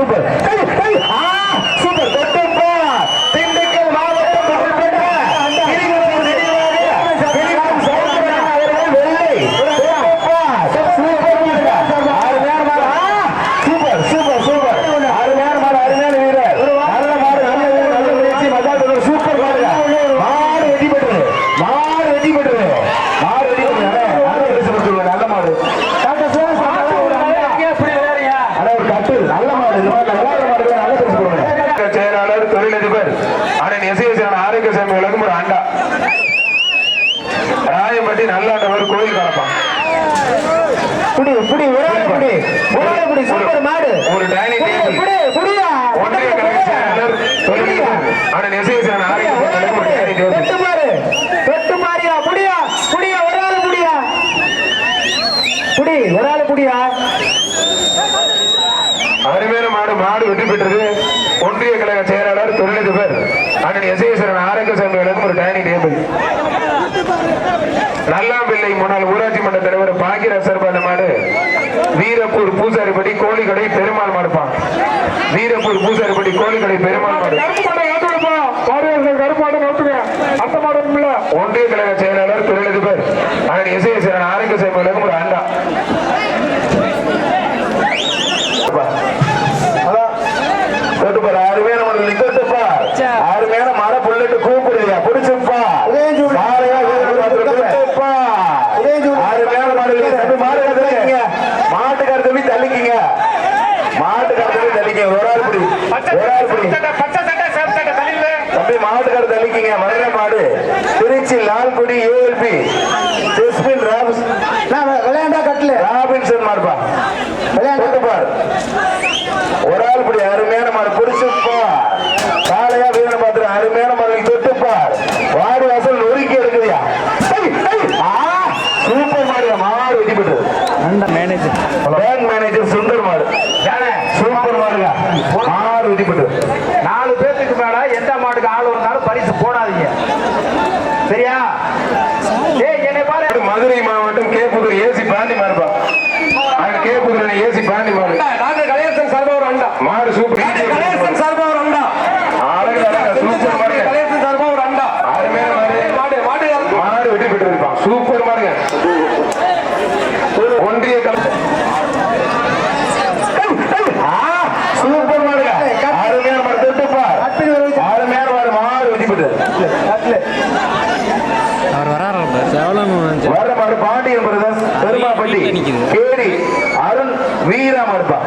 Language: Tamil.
சூப்பர் சூப்பர் தொட்டுப்பா திண்டுக்கல் மாவட்டம் புகழ்பெற்ற கிரிவலம் நெடுவாக கிரிவலம் சௌந்தரன் அவர்கள் வெள்ளை தொட்டுப்பா சூப்பர் அருமையான மாடு சூப்பர் சூப்பர் சூப்பர் அருமையான மாடு அருமையான வீரர் நல்ல மாடு நல்ல வீரர் நல்ல முயற்சி மஜா சூப்பர் மாடு மாடு வெற்றி பெற்றது மாடு வெற்றி பெற்றது மாடு வெற்றி பெற்றது நல்ல பரிசு கொடுத்துருங்க நல்ல மாடு செயலாளர் தொழிலதிபர் அண்ணன் எஸ்ஐஎஸ் ஆரோக்கிய சேவைகளுக்கும் ஒரு ஆண்டா ராயம்பட்டி நல்லாண்டவர் கோயில் கலப்பான் ஒரு டைனிங் டேபிள் ஒன்றிய கழக செயலாளர் தொழிலதிபர் அண்ணன் எஸ்ஐஎஸ் ஆரோக்கிய சேவைகளுக்கும் ஒரு டைனிங் டேபிள் ஒரு ஆளு புடியா அருமையான மாடு மாடு வெற்றி பெற்றது ஒன்றிய கழக செயலாளர் தொழிலதிபர் அண்ணன் எஸ்ஐஎஸ் ஆரோக்கிய சேவைகளுக்கும் ஒரு டைனிங் டேபிள் நல்லாம்பிள்ளை முன்னாள் ஊராட்சி மன்ற தலைவர் பாக்கியராஜ் சார்பான மாடு வீரப்பூர் பூசாரிப்பட்டி கோழிக்கடை பெருமாள் மாடுப்பான் வீரப்பூர் பூசாரிப்பட்டி கோழிக்கடை பெருமாள் மாடு ஒன்றிய கழக செயலாளர் தொழிலதிபர் அண்ணன் எஸ்ஐஎஸ் ஆரோக்கிய சேவைகளுக்கும் ஒரு ஆண்டா அருமையான மரம் நிக்கட்டுப்பா அருமையான மர புல்லட்டு கூப்பிடுறியா பிடிச்சுப்பா அருமையான மாடு மாட்டுக்கார தம்பி தள்ளிக்கிங்க மாட்டுக்கார தம்பி தள்ளிக்க ஒரு ஆள் பிடி தம்பி மாட்டுக்கார தள்ளிக்கிங்க மதுரை மாடு திருச்சி லால்குடி ஏஎல்பி ஜெஸ்மின் விளையாண்டா கட்டல ராபின்சன் மாடுப்பா விளையாண்டுப்பார் ஒரு ஆள் படி அருமையான மாடு பிடிச்சுப்பா காலையா வீரனை பார்த்து அருமையான மாடு தொட்டுப்பார் வாடி வாசல் நொறுக்கி எடுக்குதியா சூப்பர் மாடு மாடு வெற்றி பெற்றது பேங்க் மேனேஜர் சுந்தர் மாடு சூப்பர் மாடுங்க மாடு வெற்றி பெற்றது 4 பேருக்கு மேல எந்த மாட்டுக்கு ஆள் வந்தாலும் பரிசு போடாதீங்க சரியா என்னை பாரு மதுரை மாவட்டம் கேப்புதூர் ஏசி பாண்டி மாடுப்பா கேப்புதூர் ஏசி பாண்டி மாடு மாடு சூப்பர் கணேசன் சார்பா ஒரு அண்டா சூப்பர் மாடு கணேசன் சார்பா ஒரு அண்டா அருமையான மாடு மாடு மாடு வெற்றி பெற்றிருப்பான் சூப்பர் மாடுங்க ஒன்றிய சூப்பர் மாடுங்க அருமையான மாடு தொட்டுப்பா அருமையான மாடு மாடு வெற்றி பெற்றது வர மாடு பாண்டியன் பிரதர்ஸ் பெருமாப்பட்டி கேடி அருண் வீரா மாடுப்பா